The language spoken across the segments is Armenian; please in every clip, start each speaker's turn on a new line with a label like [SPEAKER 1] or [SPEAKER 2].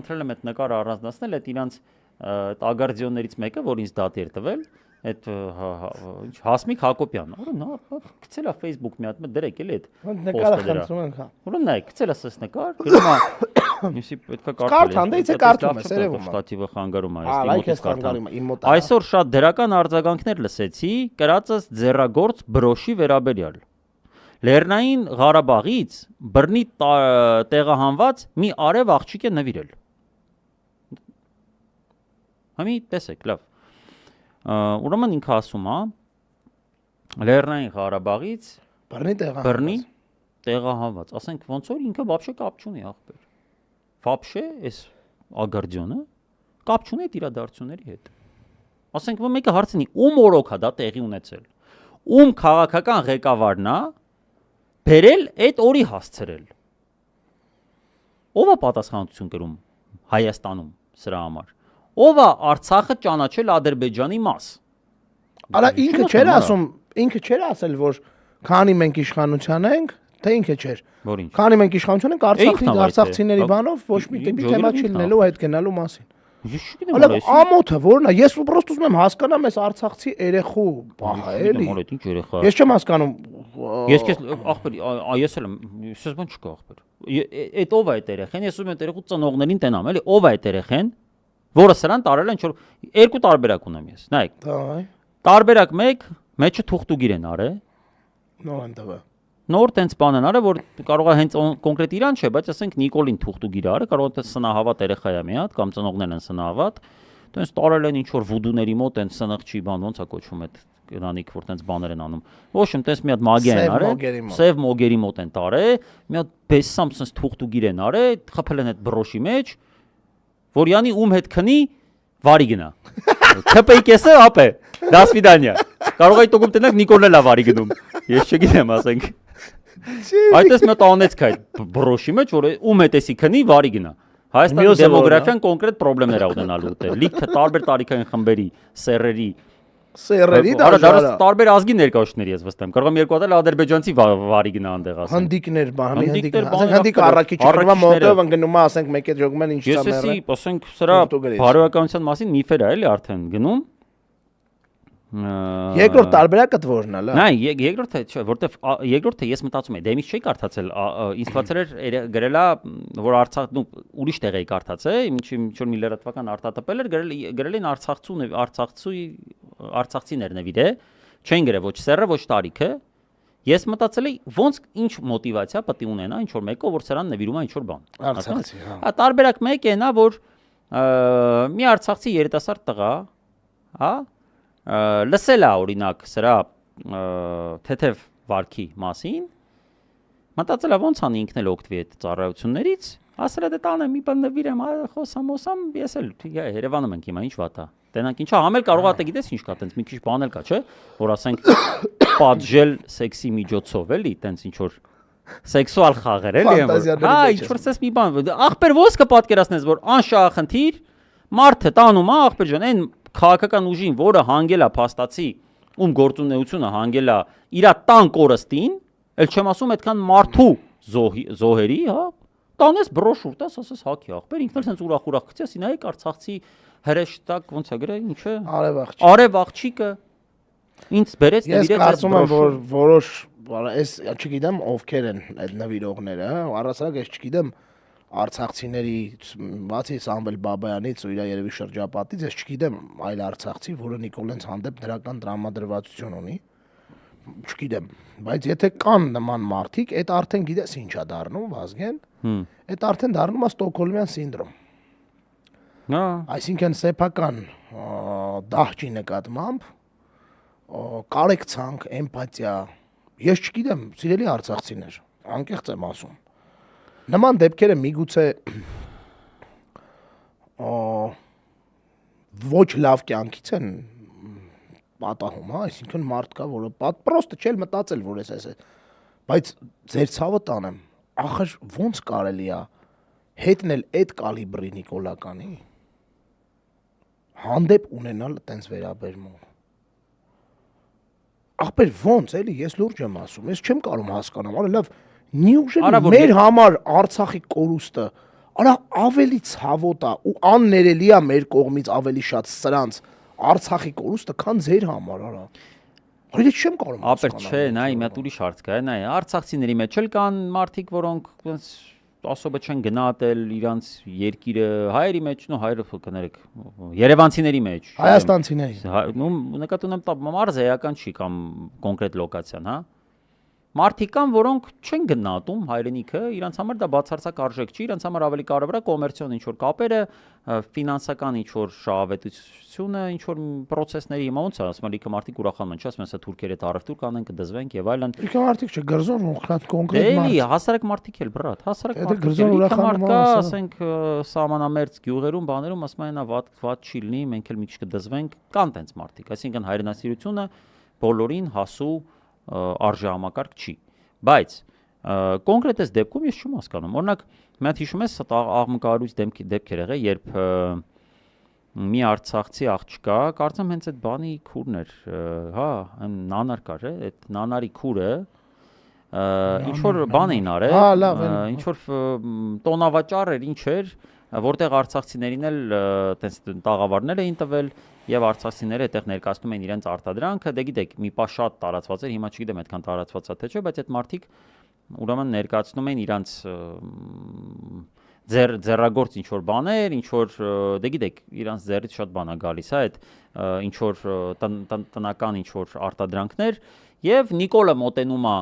[SPEAKER 1] խնդրել եմ այդ նկարը առանձնացնել, այդ իրանց ագարդիոններից մեկը, որ ինձ դատի էր տվել, այդ Հասմիկ Հակոբյան, որը նա գցել է Facebook մի հատ դրեք էլի այդ
[SPEAKER 2] նկարը խնդրում ենք, հա։
[SPEAKER 1] Որը նայ, գցել է սս նկար, գրում է, յուսի պետքա
[SPEAKER 2] կարդալ, դե իցե կարդում է, սերևում է։
[SPEAKER 1] Շտատիվը խանգարում է,
[SPEAKER 2] այստեղ կարդալի իմ մոտ։
[SPEAKER 1] Այսօր շատ դրական արձագանքներ լսեցի կրածս ձեռագործ բրոշի վերաբերյալ։ Լեռնային Ղարաբաղից բռնի տեղահանված մի արև աղջիկ է նվիրել։ Համի տեսեք, լավ։ Ուրեմն ինքը ասում է Լեռնային Ղարաբաղից բռնի տեղահանված, ասենք ոնց որ ինքը вообще կապ չունի ախպեր։ Вообще էս ագարդիոնը կապ չունի այդ իրադարձությունների հետ։ Ասենք որ մեկը հարցնի ում օրոք է դա տեղի ունեցել։ Ում քաղաքական ղեկավարն է բերել այդ օրի հասցրել։ Ո՞վ է պատասխանատվություն կրում Հայաստանում սրա համար։ Ո՞վ է Արցախը ճանաչել Ադրբեջանի մաս։
[SPEAKER 2] Արա ինքը չէր ասում, ինքը չէր ասել, որ քանի մենք իշխանության ենք, թե ինքը չէր։ Քանի մենք իշխանություն ենք արցախցիների բանով ոչ մի թեմա չի լինելու այդ գնալու մասին։ Ալա ամոթը որն է, ես պրոստը ուզում եմ հասկանամ այս արցախցի երեխու բահա էլի։ Ես չեմ հասկանում։
[SPEAKER 1] Ես քեզ ախպեր, ես էլ եմ, ես բան չկա ախպեր։ Այդ ով է այդ երեխեն, ես ուզում եմ երեխու ծնողներին տենամ, էլի, ով է այդ երեխեն, որը սրան տարել են երկու տարբերակ ունեմ ես։ Նայեք։ Տարբերակ 1, մեջը թուղթուգիր են արել։
[SPEAKER 2] Նոր են տվել։
[SPEAKER 1] Նոր տենց բան են արել, որ կարող է հենց կոնկրետ իրան չէ, բայց ասենք Նիկոլին թուղթուգիր արել, կարող է սնահավատ երեխա է մի հատ կամ ծնողներն են սնահավատ, տենց տարել են ինչ որ վուդուների մոտ են սնխչի բան, ոնց է կոչվում այդ գրանիկ, որ տենց բաներ են անում։ Ոչ իմ տենց մի հատ մագիա են արել, սև մոգերի մոտ են տարել, մի հատ բեսամ սենց թուղթուգիր են արել, խփել են այդ բրոշի մեջ, որ յանի ում հետ քնի վարի գնա։ ՔՊ-ի կեսը ապե, դա սվիդանիա։ Կարող է տոկում տնեք Նիկոլն էլ վարի գնում։ Ես չգիտեմ, ասենք։ Այդպես մի հատ անեցք այդ բրոշի մեջ, որ ում հետ էսի քնի վարի գնա։ Հայաստանի դեմոգրաֆիան կոնկրետ խնդիրներ է ունենալու ուտել։ Լիքը տարբեր տարիքային խմբերի, սերերի տարբեր ազգի ներկայացուցիչների ես վստահ եմ։ Կարող եմ երկու հատ ադրբեջանցի վարի գնա այնտեղ ասենք։
[SPEAKER 2] Հնդիկներ, բանի հնդիկներ, ասենք հնդիկ առաքիչ գնում է մոտով ընկնում է, ասենք մեկ է ժողում են ինչ ծամերը։
[SPEAKER 1] Ես էսի, ասենք սրա բարոյականության մասին միֆեր է էլի արդեն գնում։
[SPEAKER 2] Երկրորդ տարբերակը որն է, լավ։
[SPEAKER 1] Նայ, երկրորդը չէ, որտեվ երկրորդը ես մտածում եմ, դե ինչ չի կարդացել, ինձ թվացել էր գրելա, որ Արցախ, դու ուրիշ տեղ էի կարդացել, ինչ որ մի լրատվական արտատպել էր, գրել են արցախցիներ նվիրե, չեն գրել ոչ սեռը, ոչ տարիքը։ Ես մտածել էի, ոնց ինչ մոտիվացիա պետք է ունենա ինչ որ մեկը, որ սրան նվիրում է ինչ որ բան։
[SPEAKER 2] Արցախցի, հա։
[SPEAKER 1] Տարբերակ մեկը նա, որ մի արցախցի երիտասարդ տղա, հա, լսել է օրինակ սրա թեթև վարքի մասին, մտածել է ոնց անի ինքն էլ օգտվի այդ ծառայություններից, ասել է դե տանը մի բան նվիրեմ, խոսամ, ես էլ Երևանում ենք հիմա, ինչ վատ է։ Տենանք ինչա, համ էլ կարող է գիտես ինչ կա, տենց մի քիչ բան էլ կա, չէ, որ ասենք պատժել սեքսի միջոցով էլի, տենց ինչ որ սեքսուալ խաղեր էլի եմ, հա, ինչ որ սես մի բան, ախպեր ոնց կպատկերացնես, որ անշահախնդիր մարդը տանում է ախպեր ջան, այն քաղաքական ուժին, որը հանգել է փաստացի, ում գործունեությունը հանգել է իր տան կորստին, ել չեմ ասում այդքան մարդու զոհերի, հա, տանես բրոշուր, տաս ասես հակի ախպեր, ինքն էլ sense ուրախ գցես, նայեք Արցախցի հրեշտակ ոնց է գրել, ինչը արև աղջիկը ինձ բերեց նվիրեց։
[SPEAKER 2] Ես կարծում եմ, որ որոշ, ես չգիտեմ ովքեր են այդ նվիրողները, առասարակ ես չգիտեմ արցախցիների բացի Սամվել Բաբայանից ու իր երևի շրջապատից ես չգիտեմ այլ արցախցի, որը Նիկոլենց հանդեպ դրական տրամադրվածություն ունի, չգիտեմ, բայց եթե կան նման մարդիկ, այդ արդեն գիտես ինչ է դառնում, Վազգեն, այդ արդեն դառնում է Ստոկհոլմյան սինդրոմ։ Այսինքն սեփական դահճի նկատմամբ կարեկցանք, էմպաթիա, ես չգիտեմ, սիրելի արցախցիներ, անկեղծ եմ ասում։ Նման դեպքերը միգուցե ոչ լավ կյանքից են պատահում, հա, այսինքն մարդ կա, որը պրոստը չէ մտածել, որ էս է, բայց ձեր ցավը տանեմ, ախր ոնց կարելի է հետնել այդ կալիբրի Նիկոլականի հանդեպ ունենալ տենց վերաբերմունք։ Ախպեր ոնց էլի, ես լուրջ եմ ասում, ես չեմ կարող հասկանամ, արա լավ Նյուժելի մեր համար Արցախի կորուստը արա ավելի ցավոտ է ու աններելի է մեր կողմից ավելի շատ սրանց Արցախի կորուստը, քան ձեր համար, արա։ Հույս չեմ կարող։
[SPEAKER 1] Ապեր չէ, նայ, մի հատ ուրիշ հարց կա, նայ, արցախցիների մեջ էլ կան մարդիկ, որոնք ասոբը չեն գնահատել իրանց երկիրը, հայերի մեջ, նո հայերը կներեք, երևանցիների մեջ։
[SPEAKER 2] Հայաստանցիների։
[SPEAKER 1] Նու նկատի ունեմ մարզը էական չի կամ կոնկրետ լոկացիան, հա։ Մարդիկ կան, որոնք չեն գնահատում հայրենիքը, իրանց համար դա բացարձակ արժեք չի, իրանց համար ավելի կարևոր է կոմերցիոն ինչ-որ կապերը, ֆինանսական ինչ-որ շահավետությունը, ինչ-որ process-ների հիմա ոնց է, ասում եմ, լիքը մարդիկ ուրախանում են, չէ՞, ասում են, սա թուրքերը հետ առևտուր կանեն, կդզվենք եւ այլն։
[SPEAKER 2] Լիքը մարդիկ չէ, գրզոն կոնկրետ մարդ։
[SPEAKER 1] Էլի, հասարակ մարդիկ էլ, բրատ, հասարակ
[SPEAKER 2] Դա
[SPEAKER 1] մարդիկ։
[SPEAKER 2] գրզոն
[SPEAKER 1] Լիքը
[SPEAKER 2] ուրախանում
[SPEAKER 1] մարդ կա,
[SPEAKER 2] ասա։
[SPEAKER 1] ասենք, սահմանամերձ գյուղերում, բաներում, ասում են, վատ չի լինի, մենք էլ մի քիչ կդզվենք, կան տենց մարդիկ, այսինքն հայրենասիրությունը բոլորին հասու արժեհամակարգ չի։ Բայց կոնկրետ այս դեպքում ես չեմ հասկանում։ Օրինակ, մի հատ հիշում ես աղմկահարույց դեպք էր եղել, երբ մի արցախցի աղջկա, կարծեմ հենց այդ բանի քուրն էր, հա, նանար կար, այդ նանարի քուրը ինչ որ բան էին արել, ինչ որ տոնավաճառ էր, ինչ էր, որտեղ արցախցիներին էլ տենց տաղավարներ էին տվել եւ արցախցիները այդտեղ ներկայացնում են իրենց արտադրանքը, դե գիտեք, մի պա շատ տարածված էր, հիմա չգիտեմ այդքան տարածված է թե չէ, բայց այդ մարդիկ ուրեմն ներկայացնում են իրենց ձեռագործ ինչ որ բաներ, ինչ որ դե գիտեք, իրանց ձեռից շատ բան է գալիս, հա, այդ ինչ որ տնական ինչ որ արտադրանքներ եւ Նիկոլը մոտենում է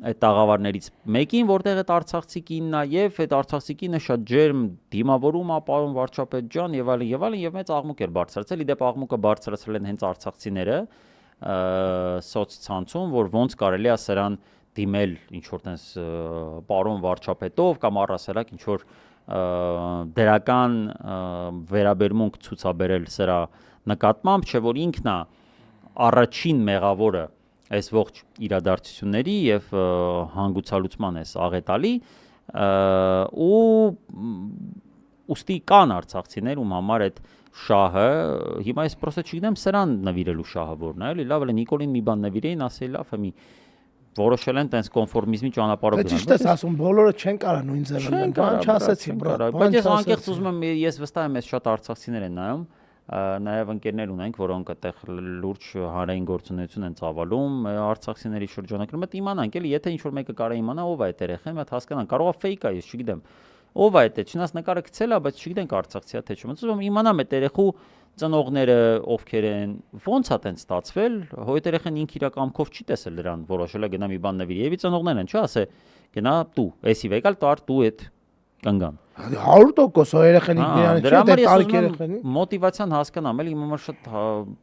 [SPEAKER 1] այդ տաղավարներից մեկին, որտեղ այդ արցախցի կինն է եւ այդ արցախցի կինը շատ ջերմ դիմավորում է պարոն վարչապետ ջան եւ այլն եւ մեծ աղմուկ էր բարձրացել, իդեպ աղմուկը բարձրացրել են հենց արցախցիները սոցցանցում, որ ոնց կարելի է սրան դիմել ինչ որ տես պարոն վարչապետով կամ առասարակ ինչ որ դրական վերաբերմունք ցուցաբերել սրա նկատմամբ, չէ որ ինքն է առաջին մեղավորը այս ողջ իրադարձությունների եւ հանգուցալուծման էս աղետալի ու ուստի կան արցախցիներ ում համար այդ շահը հիմա ես պրոստը չգիտեմ սրան նվիրելու շահը որն է էլի լավ էլ Նիկոլին մի բան նվիրեին ասել լավ է մի որոշել են տենց կոնֆորմիզմի ճանապարհով
[SPEAKER 2] գնալ։ Ճիշտ ես ասում, բոլորը չեն կարող նույն ձևը լինել, բան չասեցի,
[SPEAKER 1] բայց ես անկեղծ ուզում եմ ես վստահ եմ ես շատ արցախցիներ են նայում նաև ընկերներ ունենք, որոնք այդտեղ լուրջ հանրային գործունեություն են ծավալում արցախցիների շրջանակներում, այդ իմանանք էլի, եթե ինչ-որ մեկը կարա իմանա ով է այդ երեխան, մի հատ հասկանան, կարող է fake է, ես չգիտեմ։ Ով է այդ, չնայած նկարը գցել է, բայց չգիտենք արցախցի է թե չէ։ Ոնց որ իմանամ այդ երեխու ծնողները ովքեր են, ոնց է տենց ստացվել, հոյ երեխան ինքը իր կամքով չի տեսել դրան, որոշել է գնա մի բան նվիրի, եւի ծնողներն են, չէ՞ ասե, գնա դու, էսի վեկալ տար դու այդ կանգան
[SPEAKER 2] 100% երեխան իրանը չէ դա տարիք երեխանի
[SPEAKER 1] մոտիվացիան հասկանամ էլի իմ համար շատ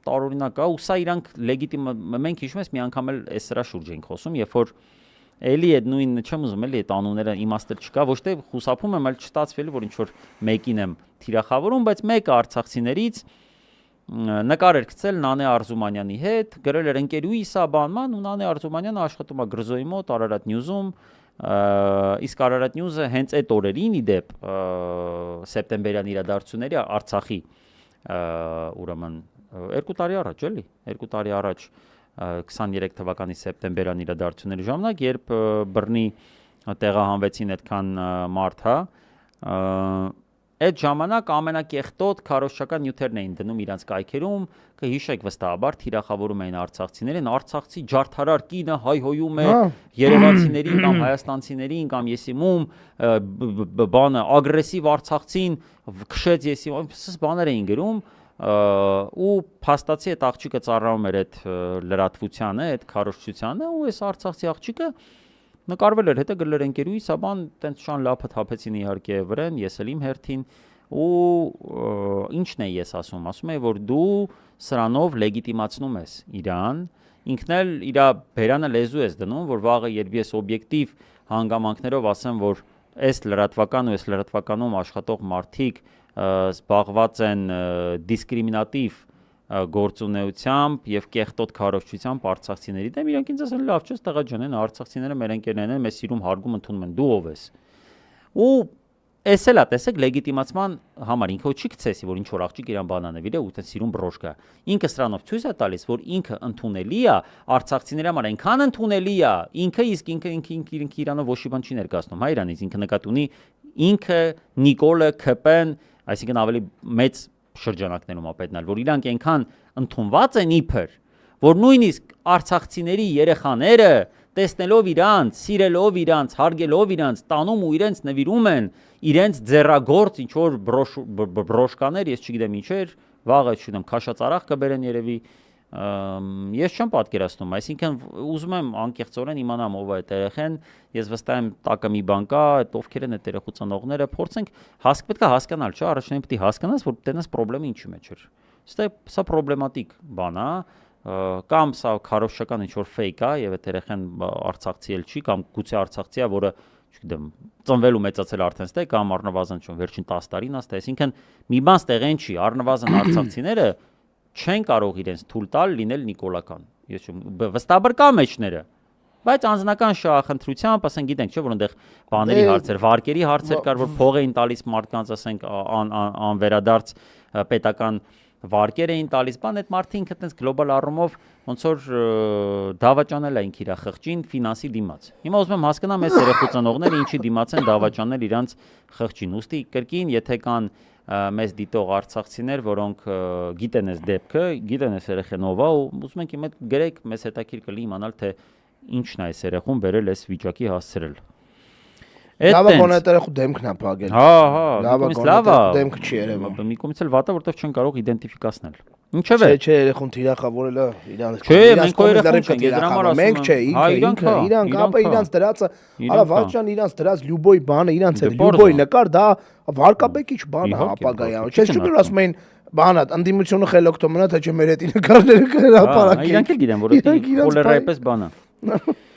[SPEAKER 1] տարօրինակ է ու սա իրանք լեգիտիմ մենք հիշում ես մի անգամ էլ այս սրա շուրջ ենք խոսում երբ որ էլի այդ նույն չեմ ուզում էլի այդ անունները իմաստը չկա ոչ թե խուսափում եմ այլ չստացվելի որ ինչ որ մեկին եմ թիրախավորում բայց մեկը արցախցիներից նկար էր գցել Նանե Արզումանյանի հետ գրել էր ընկերուի սա բանման ու Նանե Արզումանյանը աշխատում է Գրզոյի մոտ Արարատ Նյուզում իսկ Արարատ Նյուզը հենց այդ օրերին իդեպ սեպտեմբերյան իրադարձությունների Արցախի ուրեմն 2 տարի առաջ էլի 2 տարի առաջ 23 թվականի սեպտեմբերյան իրադարձությունների ժամանակ երբ բռնի տեղահանվեցին այդքան մարդ հա այդ ժամանակ ամենակեղտոտ քարոզչական նյութերն էին դնում իրանց կայքերում կհիշեք վստահաբար թիրախավորում էին արցախցիներին արցախցի ջարդարար կինը հայհոյում է երևանցիներին կամ հայաստանցիներին կամ եսիմում բանը ագրեսիվ արցախցին քշեց եսիմում այսպես բաներ էին գրում ու փաստացի այդ աղջիկը ծառայում էր այդ լրատվությանը այդ քարոզչությանը ու այս արցախցի աղջիկը նկարվել էր հետո գրել ընկերուի սա բան տենց շան լափը թափեցին իհարկե վրան ես էլ իմ հերթին ու ինչն է ես ասում եմ որ դու սրանով լեգիտիմացնում ես իրան ինքն էլ իր բերանը լեզու ես դնում որ վաղը երբ ես օբյեկտիվ հանգամանքներով ասեմ որ այս լրատվական ու այս լրատվականում աշխատող մարդիկ զբաղված են դիսկրիմինատիվ գործունեությամբ եւ կեղտոտ քարոզչությամբ արցախցիների դեմ իրանք ինձ ասեն լավ չէ տղա ջան են արցախցիները մեր ընկերներն են մեզ սիրում հարգում ընդունում են դու ով ես ու էս էլա տեսեք լեգիտիմացման համար ինքը չի գցեսի որ ինչ որ աղջիկ իրան բանանավիր է ու տես սիրում բրոշկա ինքը սրանով ցույց է տալիս որ ինքը ընդունելի է արցախցիների համար այնքան ընդունելի է ինքը իսկ ինքը իրանով ոչի բան չի ներկայացնում հայ իրանից ինքը նկատի ունի ինքը Նիկոլը ԿՊ-ն, այսինքն ավելի մեծ շրջանակներում է պետք նալ, որ իրանք այնքան ընդունված են իբր, որ նույնիսկ արցախցիների երեխաները տեսնելով իրանց, սիրելով իրանց, հարգելով իրանց, տանում ու իրենց նվիրում են իրենց ձեռագործ ինչ որ բրոշկաներ, ես չգիտեմ ինչեր, վաղը չգիտեմ, քաշած արախ կբերեն երևի, ես չեմ պատկերացնում, այսինքն ուզում եմ անկեղծորեն իմանամ ով է այդ երեխան, ես վստահ եմ տակը մի բան կա, այդ ովքեր են այդ երեխու ծնողները, փորձենք պետք է հասկանալ, չէ՞, առաջնային պետք է հասկանաս, որ տենաս խնդրեմը ինչի մեջ էր։ Սա պրոբլեմատիկ բան է, կամ սա քարոշչական ինչ որ ֆեյք է եւ այդ երեխան արցախցի էլ չի կամ գուցե արցախցի է, որը չգիտեմ, ծնվել ու մեծացել արդեն ստե կամ առնվազն չուն վերջին 10 տարին աստե, այսինքն մի բան ստեղեն չի, առնվազն արցախցիները չեն կարող իրենց թույլ տալ լինել նիկոլական։ Ես վստահաբար կա մեջները, բայց անձնական շահախնդրությամբ, ասենք գիտենք, չէ՞ որ այնտեղ բաների հարցեր, վարկերի հարցեր կար, որ փող էին տալիս մարդկանց, ասենք անվերադարձ պետական վարկեր էին տալիս, բան այդ մարդը ինքը այդպես գլոբալ առումով ոնց որ դավաճանել էին իր խղճին ֆինանսի դիմաց։ Հիմա ուզում եմ հասկանամ այս երեխու ծնողները ինչի դիմաց են դավաճանել իրանց խղճին։ Ուստի կրկին, եթե կան մեզ դիտող արցախցիներ, որոնք գիտեն այս դեպքը, գիտեն այս երեխան ով է, ու ուզում ենք իմ հետ գրեք, մեզ հետաքրքիր կլինի իմանալ թե ինչն է այս երեխուն բերել այս վիճակի հասցրել։
[SPEAKER 2] Լավա կոնետերախու դեմքն է փակել։
[SPEAKER 1] Հա,
[SPEAKER 2] լավա դեմքը չի երևում։
[SPEAKER 1] Մի կողմից էլ վատը, որտեվ չեն կարող իդենտիֆիկացնել։ Ինչևէ։
[SPEAKER 2] Չէ, երեխուն թիրախավորելը իրանց։
[SPEAKER 1] Չէ, մենք երեխուն չենք, ես դրա համար ասում եմ։
[SPEAKER 2] Մենք չէ, իրանք ապա իրանց դրածը, արա վաճան իրանց դրած լյուբոյի բանը, իրանց է լյուբոյի նկար, դա վարկաբեկիչ բան է ապագայում։ Չէ, չէ, որ ասում էին բանա, անդիմությունը խելոքտոմնա, թե չէ մեր հետի նկարները հրապարակեն։
[SPEAKER 1] Իրանք էլ գիտեն, որ դա խոլերայպես բան է։